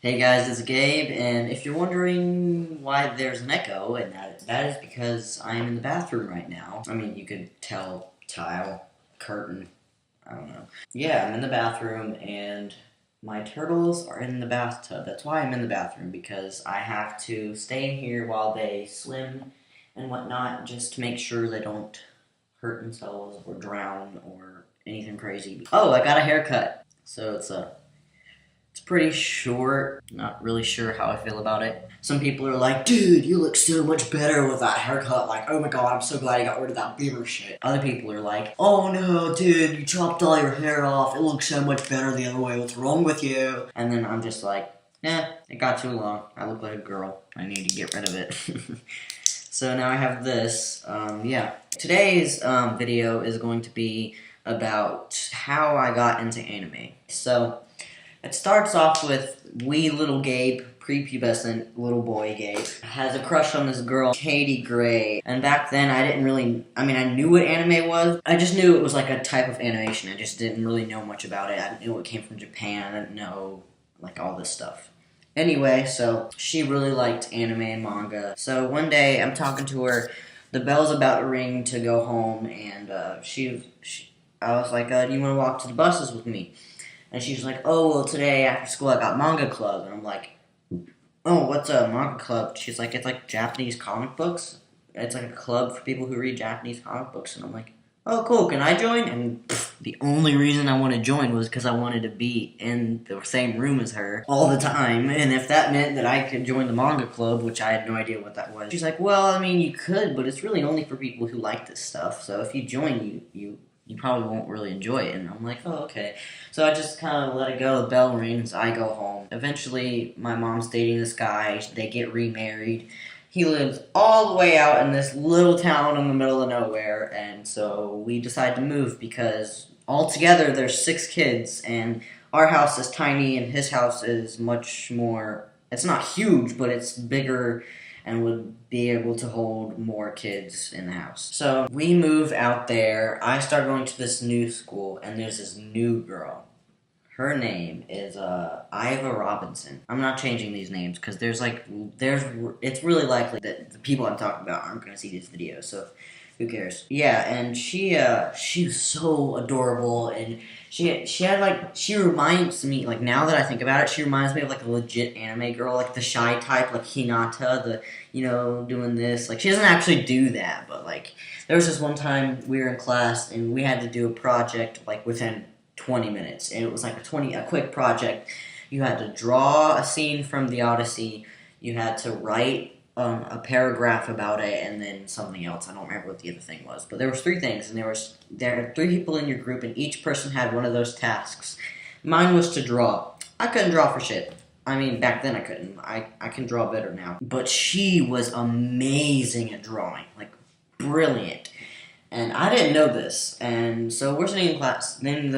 Hey guys, it's Gabe, and if you're wondering why there's an echo, and that is because I am in the bathroom right now. I mean, you could tell tile, curtain, I don't know. Yeah, I'm in the bathroom, and my turtles are in the bathtub. That's why I'm in the bathroom, because I have to stay in here while they swim and whatnot, just to make sure they don't hurt themselves or drown or anything crazy. Oh, I got a haircut, so it's pretty short. Not really sure how I feel about it. Some people are like, dude, you look so much better with that haircut. Like, oh my god, I'm so glad you got rid of that beaver shit. Other people are like, oh no, dude, you chopped all your hair off. It looks so much better the other way. What's wrong with you? And then I'm just like, it got too long. I look like a girl. I need to get rid of it. So now I have this. Yeah. Today's video is going to be about how I got into anime. So it starts off with wee little Gabe, prepubescent little boy Gabe, has a crush on this girl, Katie Gray. And back then I knew what anime was. I just knew it was like a type of animation. I just didn't really know much about it. I didn't know it came from Japan. I didn't know like all this stuff. Anyway, so she really liked anime and manga. So one day I'm talking to her. The bell's about to ring to go home, and I was like, do you want to walk to the buses with me? And she's like, oh, well, today after school I got manga club. And I'm like, oh, what's a manga club? She's like, it's like Japanese comic books. It's like a club for people who read Japanese comic books. And I'm like, oh, cool, can I join? And the only reason I wanted to join was because I wanted to be in the same room as her all the time. And if that meant that I could join the manga club, which I had no idea what that was. She's like, well, I mean, you could, but it's really only for people who like this stuff. So if you join, you probably won't really enjoy it. And I'm like, oh, okay. So I just kind of let it go. The bell rings. I go home. Eventually, my mom's dating this guy. They get remarried. He lives all the way out in this little town in the middle of nowhere. And so we decide to move because altogether there's 6 kids. And our house is tiny and his house is much more... It's not huge, but it's bigger and would be able to hold more kids in the house. So we move out there. I start going to this new school, and there's this new girl. Her name is Iva Robinson. I'm not changing these names because it's really likely that the people I'm talking about aren't going to see this video. So who cares? Yeah, and she was so adorable, and she reminds me, like, now that I think about it, she reminds me of like a legit anime girl, like the shy type, like Hinata, doing this. Like, she doesn't actually do that, but like, there was this one time we were in class and we had to do a project like within 20 minutes, and it was like a quick project. You had to draw a scene from the Odyssey, you had to write a paragraph about it, and then something else. I don't remember what the other thing was, but there was 3 things, and there are 3 people in your group, and each person had one of those tasks. Mine was to draw. I couldn't draw for shit. I mean, back then I couldn't. I can draw better now. But she was amazing at drawing, like brilliant. And I didn't know this, and so we're sitting in class. Then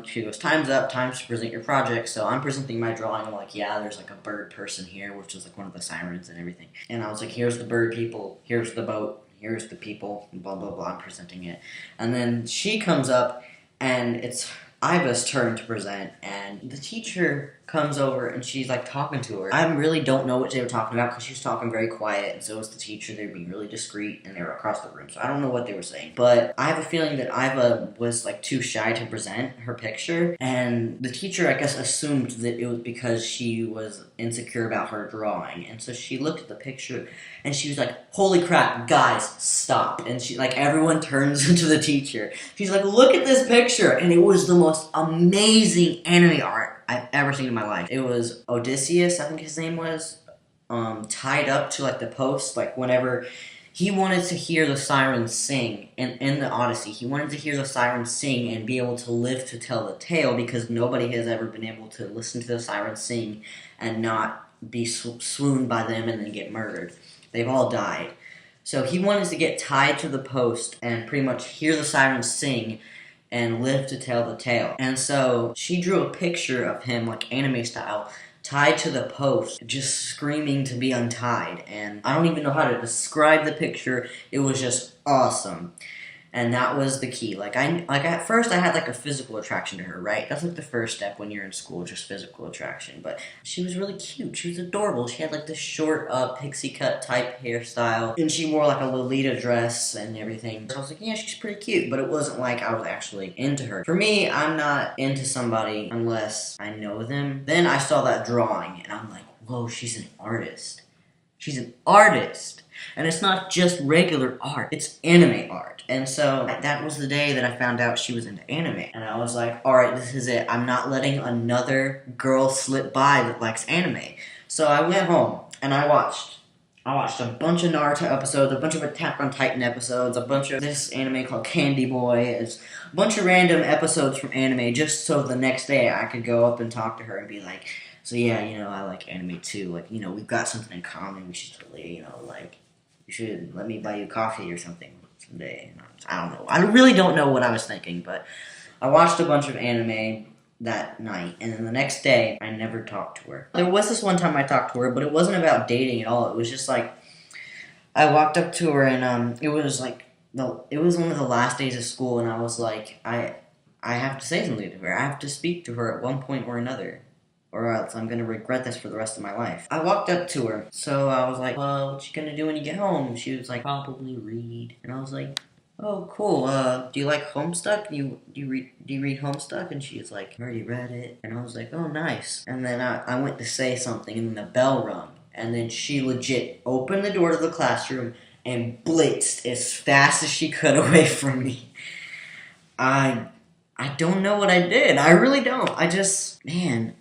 she goes, time's up, time to present your project. So I'm presenting my drawing. I'm like, yeah, there's like a bird person here, which is like one of the sirens and everything. And I was like, here's the bird people, here's the boat, here's the people, blah, blah, blah. I'm presenting it. And then she comes up, and it's Iva's turn to present, and the teacher comes over, and she's like talking to her. I really don't know what they were talking about because she was talking very quiet, and so was the teacher. They were being really discreet, and they were across the room, so I don't know what they were saying. But I have a feeling that Iva was like too shy to present her picture, and the teacher, I guess, assumed that it was because she was insecure about her drawing, and so she looked at the picture, and she was like, holy crap, guys, stop. And she, like, everyone turns to the teacher. She's like, look at this picture, and it was the most amazing anime art I've ever seen in my life. It was Odysseus, I think his name was, tied up to like the post, like whenever he wanted to hear the sirens sing in the Odyssey. He wanted to hear the sirens sing and be able to live to tell the tale, because nobody has ever been able to listen to the sirens sing and not be swooned by them and then get murdered. They've all died. So he wanted to get tied to the post and pretty much hear the sirens sing and live to tell the tale. And so she drew a picture of him, like anime style, tied to the post, just screaming to be untied. And I don't even know how to describe the picture. It was just awesome. And that was the key. Like at first I had like a physical attraction to her, right? That's like the first step when you're in school, just physical attraction. But she was really cute. She was adorable. She had like this short pixie cut type hairstyle. And she wore like a Lolita dress and everything. So I was like, yeah, she's pretty cute. But it wasn't like I was actually into her. For me, I'm not into somebody unless I know them. Then I saw that drawing and I'm like, whoa, she's an artist. She's an artist. And it's not just regular art, it's anime art. And so that was the day that I found out she was into anime. And I was like, alright, this is it. I'm not letting another girl slip by that likes anime. So I went home and I watched a bunch of Naruto episodes, a bunch of Attack on Titan episodes, a bunch of this anime called Candy Boy. It's a bunch of random episodes from anime just so the next day I could go up and talk to her and be like, so yeah, you know, I like anime too. Like, you know, we've got something in common. We should totally, you know, like, you should let me buy you coffee or something someday. I don't know. I really don't know what I was thinking, but I watched a bunch of anime that night, and then the next day, I never talked to her. There was this one time I talked to her, but it wasn't about dating at all. It was just like, I walked up to her, and it was like, it was one of the last days of school, and I was like, I have to say something to her. I have to speak to her at one point or another, or else I'm going to regret this for the rest of my life. I walked up to her, so I was like, well, what you going to do when you get home? She was like, probably read. And I was like, oh, cool, do you like Homestuck? Do you read Homestuck? And she was like, I already read it. And I was like, oh, nice. And then I went to say something, and then the bell rung. And then she legit opened the door to the classroom and blitzed as fast as she could away from me. I don't know what I did. I really don't. Man...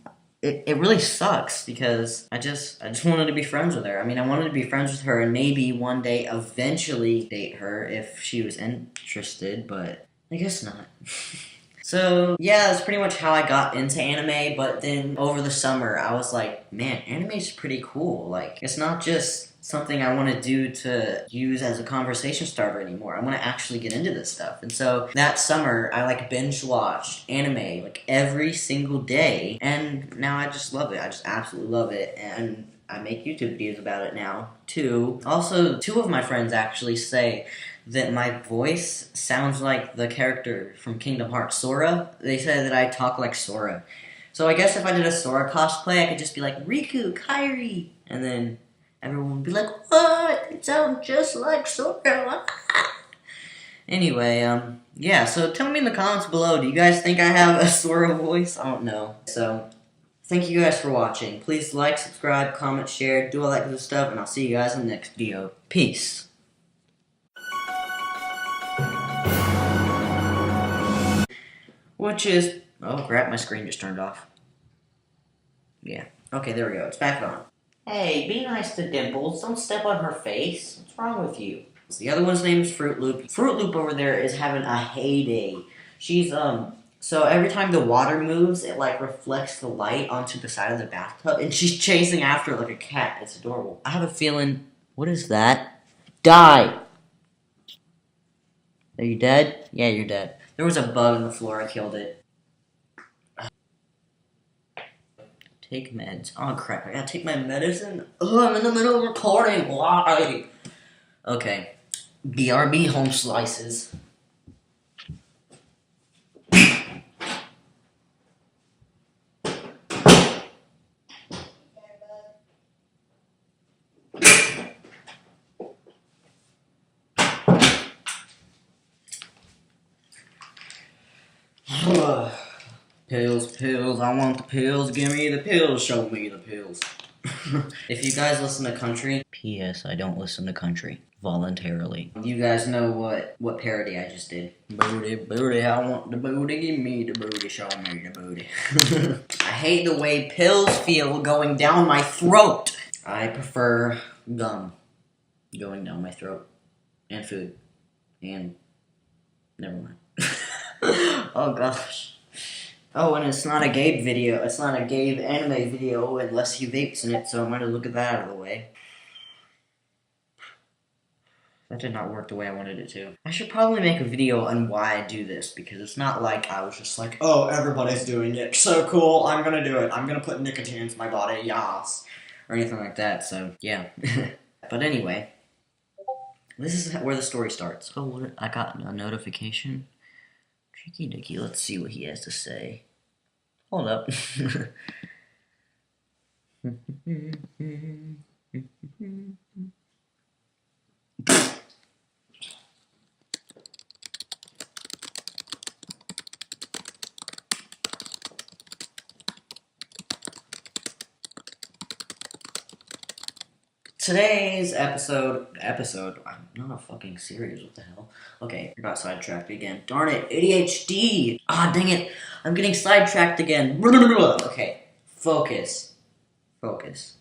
It really sucks because I just wanted to be friends with her. I mean, I wanted to be friends with her and maybe one day eventually date her if she was interested, but I guess not. So, yeah, that's pretty much how I got into anime, but then over the summer, I was like, man, anime's pretty cool. Like, it's not just something I want to do to use as a conversation starter anymore. I want to actually get into this stuff. And so that summer, I like binge watched anime like every single day. And now I just love it. I just absolutely love it. And I make YouTube videos about it now too. Also, two of my friends actually say that my voice sounds like the character from Kingdom Hearts, Sora. They said that I talk like Sora. So I guess if I did a Sora cosplay, I could just be like, Riku, Kairi, and then everyone would be like, what? It sounds just like Sora. Anyway, yeah, so tell me in the comments below, do you guys think I have a Sora voice? I don't know. So, thank you guys for watching. Please like, subscribe, comment, share, do all that good stuff, and I'll see you guys in the next video. Peace. Which is... oh crap, my screen just turned off. Yeah. Okay, there we go. It's back on. Hey, be nice to Dimples. Don't step on her face. What's wrong with you? The other one's name is Fruit Loop. Fruit Loop over there is having a heyday. She's, so every time the water moves, it, like, reflects the light onto the side of the bathtub, and she's chasing after it like a cat. It's adorable. I have a feeling... what is that? Die! Are you dead? Yeah, you're dead. There was a bug in the floor. I killed it. Take meds. Oh crap, I gotta take my medicine? Oh, I'm in the middle of recording. Why? Okay. BRB home slices. Pills, pills, I want the pills, give me the pills, show me the pills. If you guys listen to country, P.S. I don't listen to country voluntarily. You guys know what parody I just did. Booty, booty, I want the booty, give me the booty, show me the booty. I hate the way pills feel going down my throat. I prefer gum going down my throat. And food. And... never mind. Oh gosh. Oh, and it's not a Gabe video. It's not a Gabe anime video unless he vapes in it, so I might have looked at that out of the way. That did not work the way I wanted it to. I should probably make a video on why I do this, because it's not like I was just like, oh, everybody's doing it, so cool, I'm gonna do it. I'm gonna put nicotine into my body, yas. Or anything like that, so, yeah. But anyway, This is where the story starts. Oh, what? I got a notification. Tricky Dicky, let's see what he has to say. Hold up. Today's episode, I'm not a fucking series, what the hell? Okay, I got sidetracked again. Darn it, ADHD! Ah, dang it, I'm getting sidetracked again. Okay, focus. Focus.